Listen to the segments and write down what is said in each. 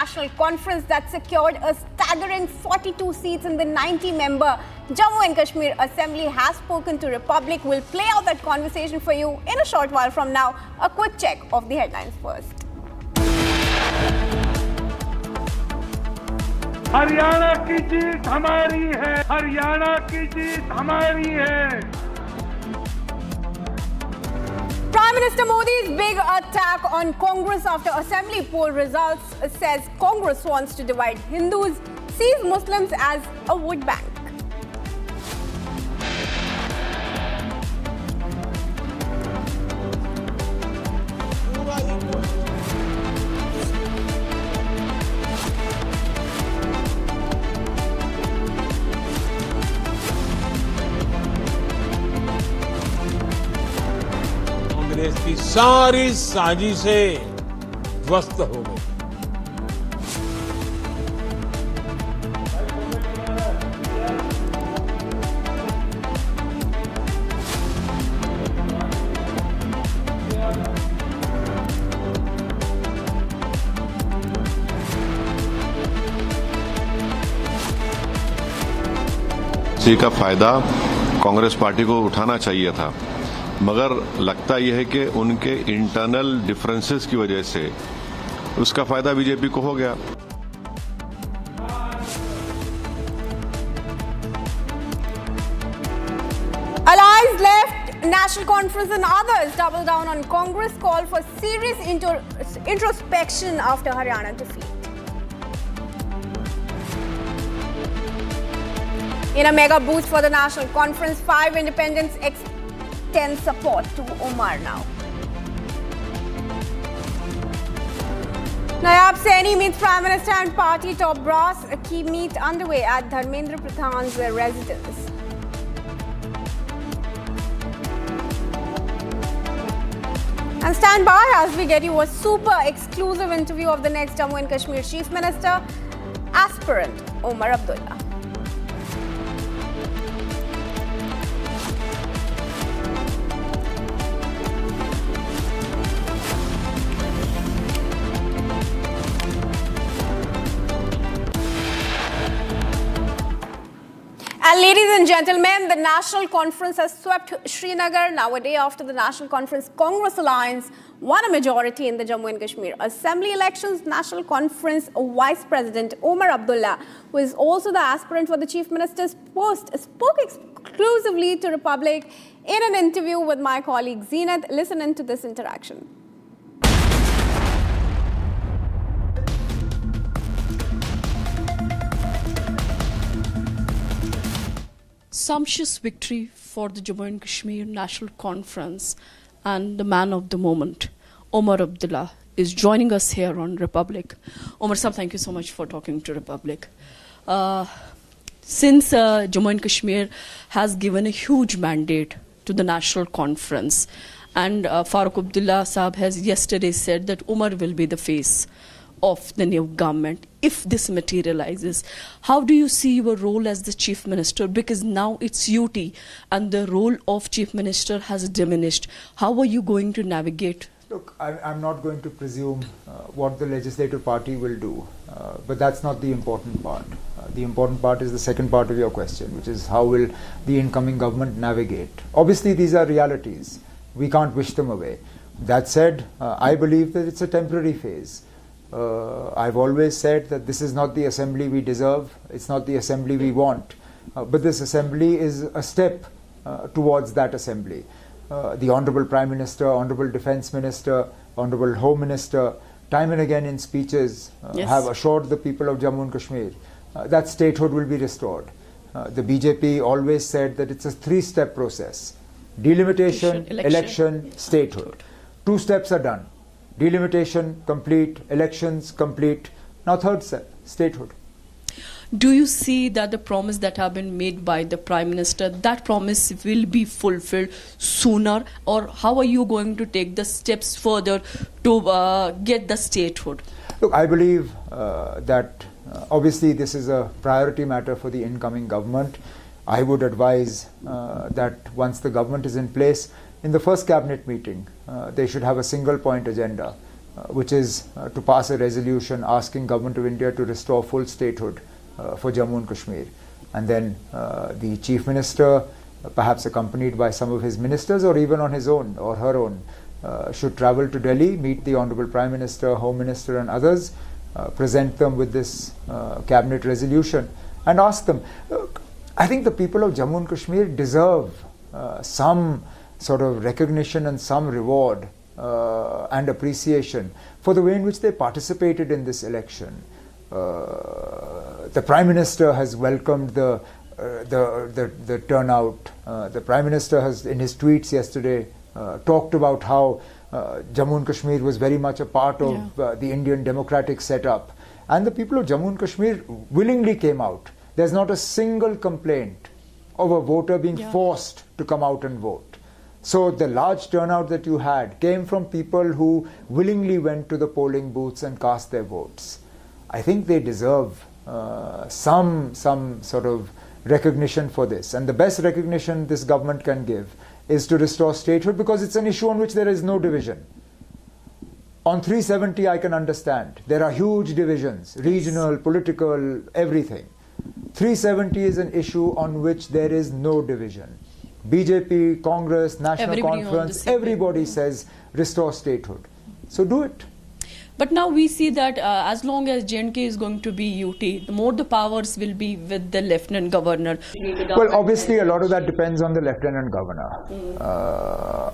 National Conference that secured a staggering 42 seats in the 90-member Jammu and Kashmir Assembly has spoken to Republic. We'll play out that conversation for you in a short while from now. A quick check of the headlines first. Haryana की जीत हमारी है, हरियाणा की जीत हमारी है। Prime Minister Modi's big attack on Congress after Assembly poll results says Congress wants to divide Hindus, sees Muslims as a vote bank. Congress की सारी साजिशें ध्वस्त हो गई। इसी का फायदा कांग्रेस पार्टी को उठाना चाहिए था, मगर लगता यह है कि उनके इंटरनल डिफरेंसेस की वजह से उसका फायदा बीजेपी को हो गया। Allies left, National Conference and others double down on Congress call for serious introspection after Haryana defeat. In a mega boost for the National Conference, 5 independents extend support to Omar now. Nayab Saini meets Prime Minister and party top brass. A key meet underway at Dharmendra Pradhan's residence. And stand by as we get you a super exclusive interview of the next Jammu and Kashmir Chief Minister, aspirant Omar Abdullah. And ladies and gentlemen, the National Conference has swept Srinagar. Now, a day after the National Conference Congress Alliance won a majority in the Jammu and Kashmir Assembly elections, National Conference Vice President Omar Abdullah, who is also the aspirant for the Chief Minister's post, spoke exclusively to Republic in an interview with my colleague Zeenat. Listen into this interaction. Sumptuous victory for the Jammu and Kashmir National Conference, and the man of the moment, Omar Abdullah, is joining us here on Republic. Omar Sahab, thank you so much for talking to Republic. Since Jammu and Kashmir has given a huge mandate to the National Conference, and Farooq Abdullah Sahab has yesterday said that Omar will be the face of the new government if this materializes. How do you see your role as the Chief Minister? Because now it's UT and the role of Chief Minister has diminished. How are you going to navigate? Look, I'm not going to presume what the legislative party will do, but that's not the important part. The important part is the second part of your question, which is how will the incoming government navigate? Obviously, these are realities. We can't wish them away. That said, I believe that it's a temporary phase. I've always said that this is not the assembly we deserve, it's not the assembly we want, but this assembly is a step towards that assembly. The Honourable Prime Minister, Honourable Defence Minister, Honourable Home Minister, time and again in speeches have assured the people of Jammu and Kashmir that statehood will be restored. The BJP always said that it's a 3-step process: delimitation, election, statehood. 2 steps are done. Delimitation complete, elections complete. Now 3rd step, statehood. Do you see that the promise that have been made by the Prime Minister, that promise will be fulfilled sooner, or how are you going to take the steps further to get the statehood? Look, I believe that obviously this is a priority matter for the incoming government. I would advise that once the government is in place, in the first cabinet meeting, they should have a single point agenda which is to pass a resolution asking Government of India to restore full statehood for Jammu and Kashmir. And then the Chief Minister, perhaps accompanied by some of his ministers or even on his own or her own, should travel to Delhi, meet the Honorable Prime Minister, Home Minister and others, present them with this cabinet resolution and ask them. I think the people of Jammu and Kashmir deserve some sort of recognition and some reward and appreciation for the way in which they participated in this election. The Prime Minister has welcomed the turnout. The Prime Minister has, in his tweets yesterday, talked about how Jammu and Kashmir was very much a part of the Indian democratic setup. And the people of Jammu and Kashmir willingly came out. There's not a single complaint of a voter being forced to come out and vote. So the large turnout that you had came from people who willingly went to the polling booths and cast their votes. I think they deserve some sort of recognition for this. And the best recognition this government can give is to restore statehood, because it's an issue on which there is no division. On 370, I can understand. There are huge divisions, regional, political, everything. 370 is an issue on which there is no division. BJP, Congress, National Conference, everybody says restore statehood. So do it. But now we see that as long as J&K is going to be UT, the more the powers will be with the Lieutenant Governor. Well, obviously a lot of that depends on the Lieutenant Governor.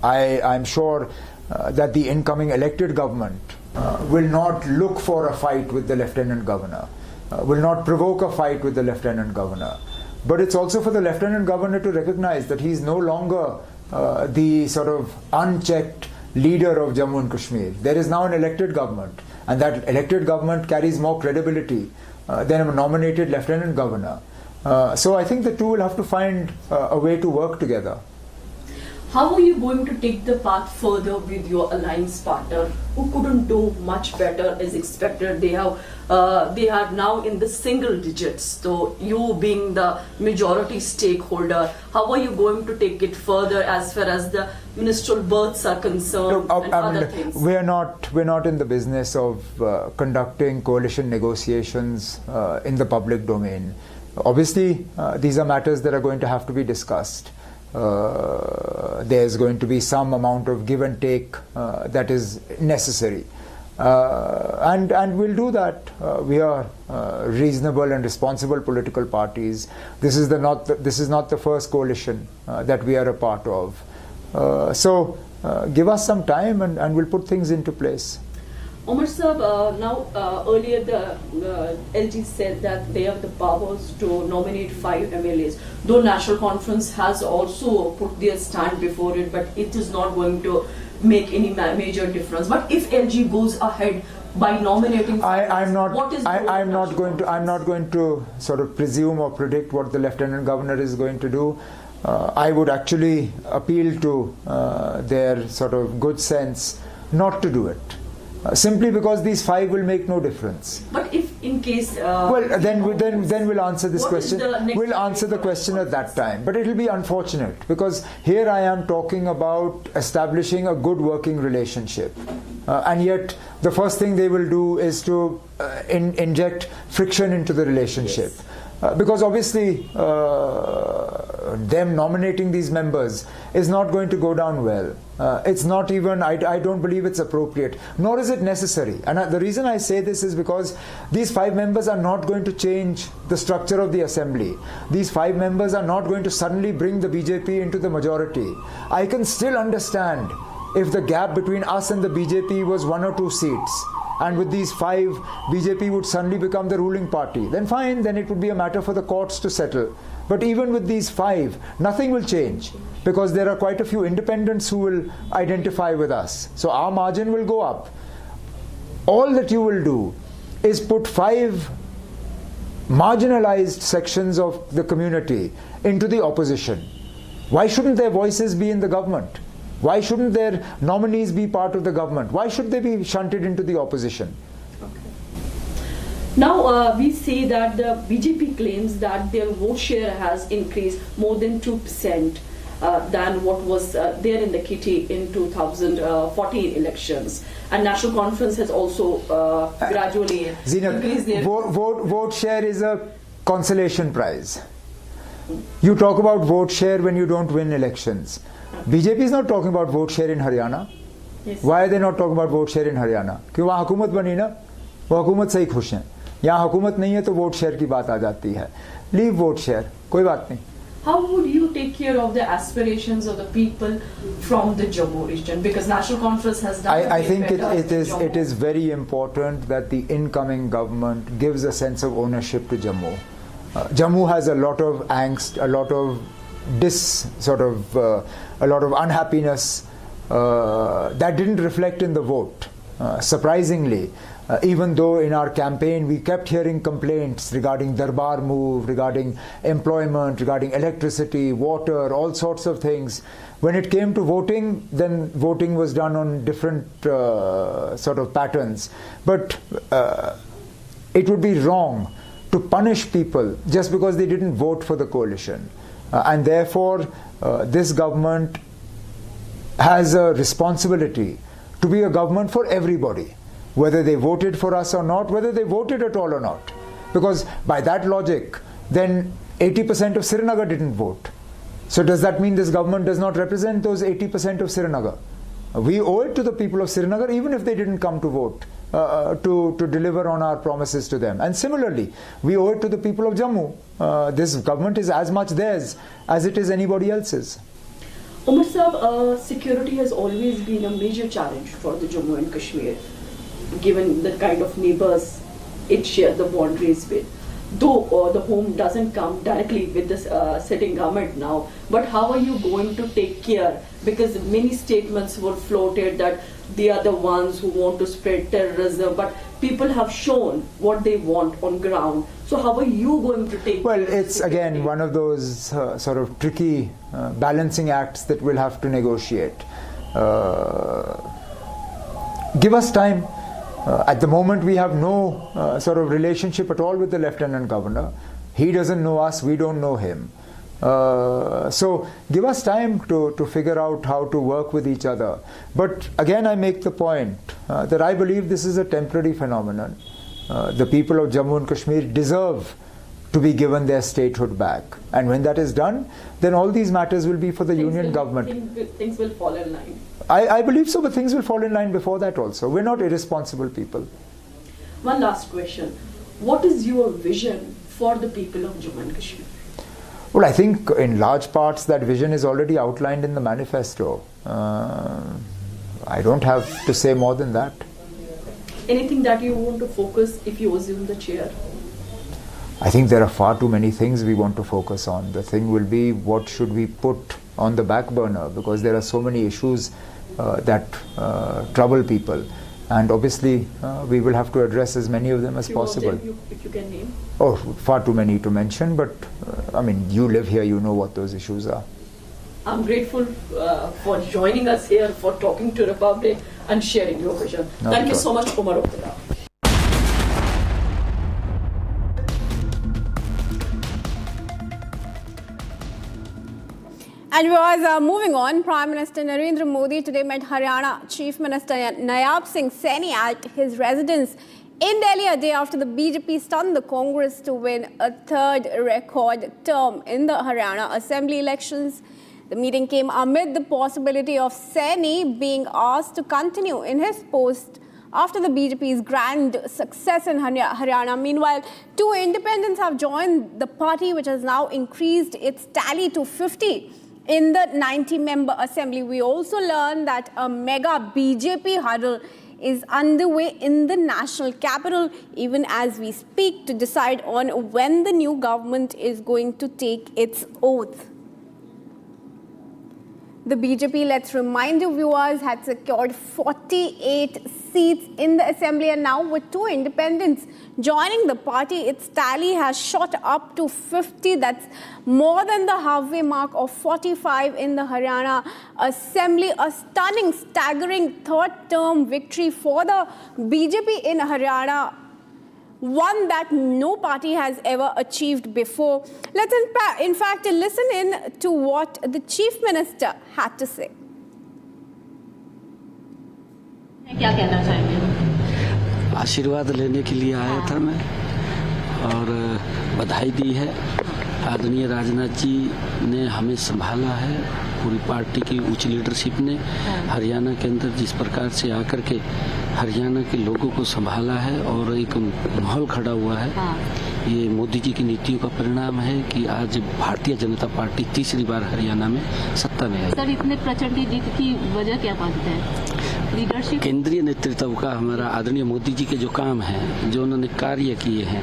I'm sure that the incoming elected government will not look for a fight with the Lieutenant Governor, will not provoke a fight with the Lieutenant Governor. But it's also for the Lieutenant Governor to recognize that he's no longer the sort of unchecked leader of Jammu and Kashmir. There is now an elected government, and that elected government carries more credibility than a nominated Lieutenant Governor. So I think the two will have to find a way to work together. How are you going to take the path further with your alliance partner, who couldn't do much better as expected? They are now in the single digits. So you being the majority stakeholder, how are you going to take it further as far as the ministerial berths are concerned and other things? We're not in the business of conducting coalition negotiations in the public domain. Obviously, these are matters that are going to have to be discussed. There's going to be some amount of give and take that is necessary, and we'll do that. We are reasonable and responsible political parties. This is not the first coalition that we are a part of. So give us some time, and we'll put things into place. Omar Sahab, now earlier the LG said that they have the powers to nominate 5 MLAs. Though National Conference has also put their stand before it, but it is not going to make any major difference. But if LG goes ahead by nominating, I'm not going to sort of presume or predict what the Lieutenant Governor is going to do. I would actually appeal to their sort of good sense not to do it. Simply because these 5 will make no difference. But if in case... well, then we'll answer this question. We'll answer the question at that time. But it will be unfortunate, because here I am talking about establishing a good working relationship. And yet the first thing they will do is to inject friction into the relationship. Yes. Because obviously them nominating these members is not going to go down well. It's not even, I don't believe it's appropriate, nor is it necessary. And the reason I say this is because these 5 members are not going to change the structure of the assembly. These 5 members are not going to suddenly bring the BJP into the majority. I can still understand if the gap between us and the BJP was 1 or 2 seats. And with these 5, BJP would suddenly become the ruling party. Then fine, then it would be a matter for the courts to settle. But even with these 5, nothing will change, because there are quite a few independents who will identify with us. So our margin will go up. All that you will do is put 5 marginalized sections of the community into the opposition. Why shouldn't their voices be in the government? Why shouldn't their nominees be part of the government? Why should they be shunted into the opposition? Now we see that the BJP claims that their vote share has increased more than 2%. than what was there in the kitty in 2014 elections. And National Conference has also gradually increased their... vote share is a consolation prize. You talk about vote share when you don't win elections. BJP is not talking about vote share in Haryana. Yes. Why are they not talking about vote share in Haryana? क्योंकि वहाँ हुकूमत बनी ना, वो हुकूमत से ही खुश हैं. यहाँ हुकूमत नहीं है तो वोट शेयर की बात आ जाती है. लीव वोट शेयर, कोई बात नहीं. How would you take care of the aspirations of the people from the Jammu region? Because National Conference has done. I think it is very important that the incoming government gives a sense of ownership to Jammu. Jammu has a lot of angst, a lot of a lot of unhappiness that didn't reflect in the vote. Surprisingly, even though in our campaign we kept hearing complaints regarding Darbar move, regarding employment, regarding electricity, water, all sorts of things. When it came to voting, then voting was done on different sort of patterns. But it would be wrong to punish people just because they didn't vote for the coalition. And therefore, this government has a responsibility to be a government for everybody, whether they voted for us or not, whether they voted at all or not. Because by that logic, then 80% of Srinagar didn't vote. So does that mean this government does not represent those 80% of Srinagar? We owe it to the people of Srinagar, even if they didn't come to vote, to deliver on our promises to them. And similarly, we owe it to the people of Jammu. This government is as much theirs as it is anybody else's. Umar Sahab, security has always been a major challenge for the Jammu and Kashmir, given the kind of neighbors it shares the boundaries with. Though the home doesn't come directly with the sitting government now, but how are you going to take care? Because many statements were floated that they are the ones who want to spread terrorism, but people have shown what they want on ground. So how are you going to take Well, it's again one of those sort of tricky balancing acts that we'll have to negotiate. Give us time. At the moment, we have no sort of relationship at all with the Lieutenant Governor. He doesn't know us, we don't know him. So give us time to figure out how to work with each other. But again, I make the point that I believe this is a temporary phenomenon. The people of Jammu and Kashmir deserve to be given their statehood back. And when that is done, then all these matters will be for the union government. Things will fall in line. I believe so, but things will fall in line before that also. We're not irresponsible people. One last question. What is your vision for the people of Jammu and Kashmir? Well, I think in large parts that vision is already outlined in the manifesto. I don't have to say more than that. Anything that you want to focus if you assume the chair? I think there are far too many things we want to focus on. The thing will be, what should we put on the back burner, because there are so many issues that trouble people, and obviously we will have to address as many of them as possible. If you can name. Oh, far too many to mention, but I mean, you live here, you know what those issues are. I'm grateful for joining us here, for talking to Republic and sharing your vision. Thank you so much, Omar Abdullah. And viewers, moving on, Prime Minister Narendra Modi today met Haryana Chief Minister Nayab Singh Saini at his residence in Delhi a day after the BJP stunned the Congress to win a third record term in the Haryana Assembly elections. The meeting came amid the possibility of Saini being asked to continue in his post after the BJP's grand success in Haryana. Meanwhile, 2 independents have joined the party, which has now increased its tally to 50 in the 90-member assembly. We also learned that a mega BJP huddle is underway in the national capital, even as we speak, to decide on when the new government is going to take its oath. The BJP, let's remind you viewers, had secured 48 seats in the assembly, and now with 2 independents joining the party, its tally has shot up to 50. That's more than the halfway mark of 45 in the Haryana assembly. A stunning, staggering third-term victory for the BJP in Haryana, one that no party has ever achieved before. Let's in fact listen in to what the Chief Minister had to say. क्या कहना चाहेंगे? आशीर्वाद लेने के लिए आया था मैं और बधाई दी है। आदरणीय राजनाथ जी ने हमें संभाला है, पूरी पार्टी की उच्च लीडरशिप ने हरियाणा के अंदर जिस प्रकार से आकर के हरियाणा के लोगों को संभाला है और एक माहौल खड़ा हुआ है। ये मोदी जी की नीतियों का परिणाम है कि आज भारतीय जनता पार्टी तीसरी बार हरियाणा में सत्ता में है। सर, इतने प्रचंड जीत की वजह क्या मानते हैं? लीडरशिप, केंद्रीय नेतृत्व का हमारा आदरणीय मोदी जी के जो काम है, जो उन्होंने कार्य किए हैं,